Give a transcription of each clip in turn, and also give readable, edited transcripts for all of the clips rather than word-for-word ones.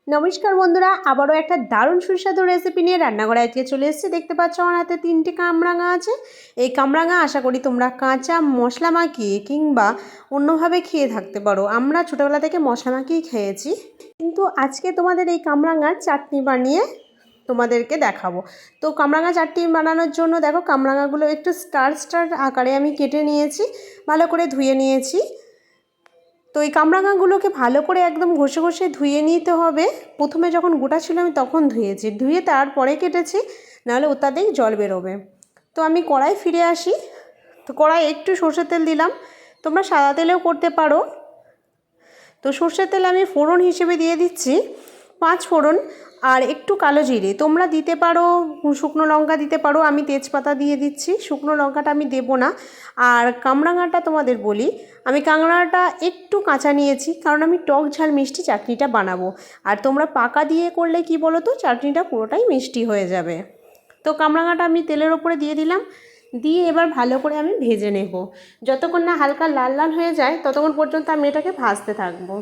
নমস্কার বন্ধুরা, আবারও একটা দারুণ সুস্বাদু রেসিপি নিয়ে রান্নাঘরে আজকে চলে এসেছি। দেখতে পাচ্ছ আমার হাতে 3টে কামরাঙা আছে। এই কামরাঙা আশা করি তোমরা কাঁচা মশলা মাখিয়ে কিংবা অন্যভাবে খেয়ে থাকতে পারো। আমরা ছোটোবেলা থেকে মশলা মাখিয়ে খেয়েছি, কিন্তু আজকে তোমাদের এই কামরাঙার চাটনি বানিয়ে তোমাদেরকে দেখাবো। তো কামরাঙা চাটনি বানানোর জন্য দেখো, কামরাঙাগুলো একটু স্টার আকারে আমি কেটে নিয়েছি, ভালো করে ধুয়ে নিয়েছি। তো এই কামরাঙাগুলোকে ভালো করে একদম ঘষে ঘষে ধুয়ে নিতে হবে। প্রথমে যখন গোটা ছিল আমি তখন ধুয়েছি, ধুয়ে তারপরে কেটেছি, নাহলে অত্যাধিক জল বেরোবে। তো আমি কড়াই ফিরে আসি। তো কড়াই একটু সর্ষের তেল দিলাম, তোমরা সাদা তেলেও করতে পারো। তো সর্ষের তেল আমি ফোড়ন হিসেবে দিয়ে দিচ্ছি 5 ফোড়ন আর একটু কালো জিরে। তোমরা দিতে পারো শুকনো লঙ্কা দিতে পারো, আমি তেজপাতা দিয়ে দিচ্ছি, শুকনো লঙ্কাটা আমি দেবো না। আর কামরাঙাটা তোমাদের বলি, আমি কামরাঙাটা একটু কাঁচা নিয়েছি, কারণ আমি টক ঝাল মিষ্টি চাটনিটা বানাবো। আর তোমরা পাকা দিয়ে করলে কি বলো তো, চাটনিটা পুরোটাই মিষ্টি হয়ে যাবে। তো কামরাঙাটা আমি তেলের ওপরে দিয়ে দিলাম, দিয়ে এবার ভালো করে আমি ভেজে নেব। যতক্ষণ না হালকা লাল লাল হয়ে যায় ততক্ষণ পর্যন্ত আমি এটাকে ভাজতে থাকবো।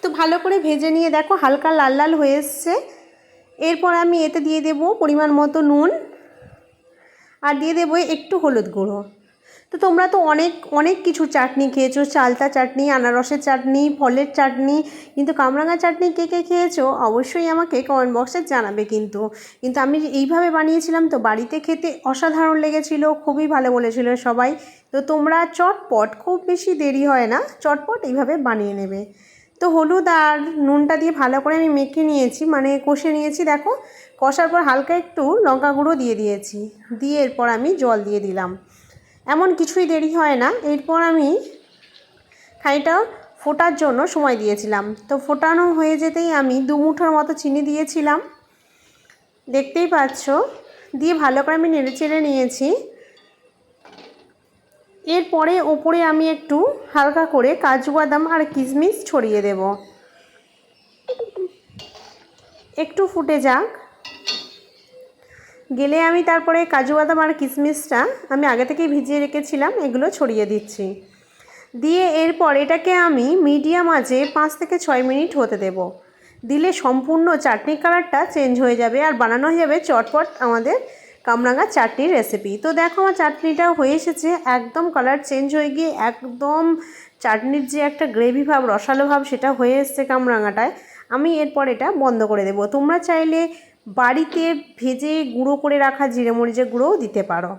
তো ভালো করে ভেজে নিয়ে দেখো হালকা লাল লাল হয়ে এসছে। এরপর আমি এতে দিয়ে দেব পরিমাণ মতো নুন, আর দিয়ে দেবো একটু হলুদ গুঁড়ো। তো তোমরা তো অনেক কিছু চাটনি খেয়েছো, চালতা চাটনি, আনারসের চাটনি, ফলের চাটনি, কিন্তু কামরাঙা চাটনি কে কে খেয়েছো অবশ্যই আমাকে কমেন্ট বক্সে জানাবে। কিন্তু আমি এইভাবে বানিয়েছিলাম, তো বাড়িতে খেতে অসাধারণ লেগেছিল, খুবই ভালো বলেছিল সবাই। তো তোমরা চটপট, খুব বেশি দেরি হয় না, চটপট এইভাবে বানিয়ে নেবে। তো হলুদ আর নুনটা দিয়ে ভালো করে আমি মেখে নিয়েছি, মানে কষে নিয়েছি। দেখো কষার পর হালকা একটু লঙ্কা গুঁড়ো দিয়ে দিয়েছি, দিয়ে এরপর আমি জল দিয়ে দিলাম। এমন কিছুই দেরি হয় না। এরপর আমি খানিকটা ফোটার জন্য সময় দিয়েছিলাম। তো ফোটানো হয়ে যেতেই আমি 2 মুঠোর মতো চিনি দিয়েছিলাম, দেখতেই পাচ্ছ। দিয়ে ভালো করে আমি নেড়েচেড়ে নিয়েছি। এরপরে ওপরে আমি একটু হালকা করে কাজু বাদাম আর কিশমিশ ছড়িয়ে দেব। একটু ফুটে যাক, গেলে আমি তারপরে কাজু বাদাম আর কিশমিশটা আমি আগে থেকেই ভিজিয়ে রেখেছিলাম, এগুলো ছড়িয়ে দিচ্ছি। দিয়ে এরপর এটাকে আমি মিডিয়াম আঁচে 5 থেকে 6 মিনিট হতে দেব। দিলে সম্পূর্ণ চাটনির কালারটা চেঞ্জ হয়ে যাবে আর বানানো হয়ে যাবে চটপট আমাদের কামরাঙা চাটনির রেসিপি। তো দেখো আমার চাটনিটা হয়ে এসেছে, একদম কালার চেঞ্জ হয়ে গিয়ে একদম চাটনির যে একটা গ্রেভি ভাব, রসালো ভাব, সেটা হয়ে এসছে কামরাঙাটায়। আমি এরপর এটা বন্ধ করে দেব। তোমরা চাইলে বাড়িতে ভেজে গুঁড়ো করে রাখা জিরে মরিচের গুঁড়োও দিতে পারো।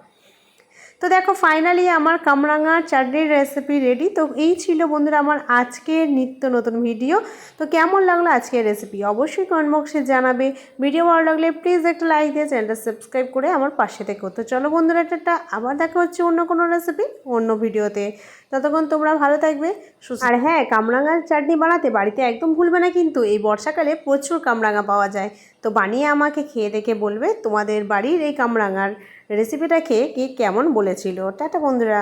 তো দেখো ফাইনালি আমার কামরাঙার চাটনির রেসিপি রেডি। তো এই ছিল বন্ধুরা আমার আজকের নিত্য নতুন ভিডিও। তো কেমন লাগলো আজকের রেসিপি অবশ্যই কমেন্ট বক্সে জানাবে। ভিডিও ভালো লাগলে প্লিজ একটা লাইক দিয়ে চ্যানেলটা সাবস্ক্রাইব করে আমার পাশে থেকো। তো চলো বন্ধুরা, টাটা, আবার দেখা হচ্ছে অন্য কোনো রেসিপি অন্য ভিডিওতে। ততক্ষণ তোমরা ভালো থাকবে সুস্থ। আর হ্যাঁ, কামরাঙার চাটনি বানাতে বাড়িতে একদম ভুলবে না, কিন্তু এই বর্ষাকালে প্রচুর কামরাঙা পাওয়া যায়। তো বানিয়ে আমাকে খেয়ে দেখে বলবে তোমাদের বাড়ির এই কামরাঙার রেসিপিটা খেয়ে কে কেমন বলেছিল। টাটা বন্ধুরা।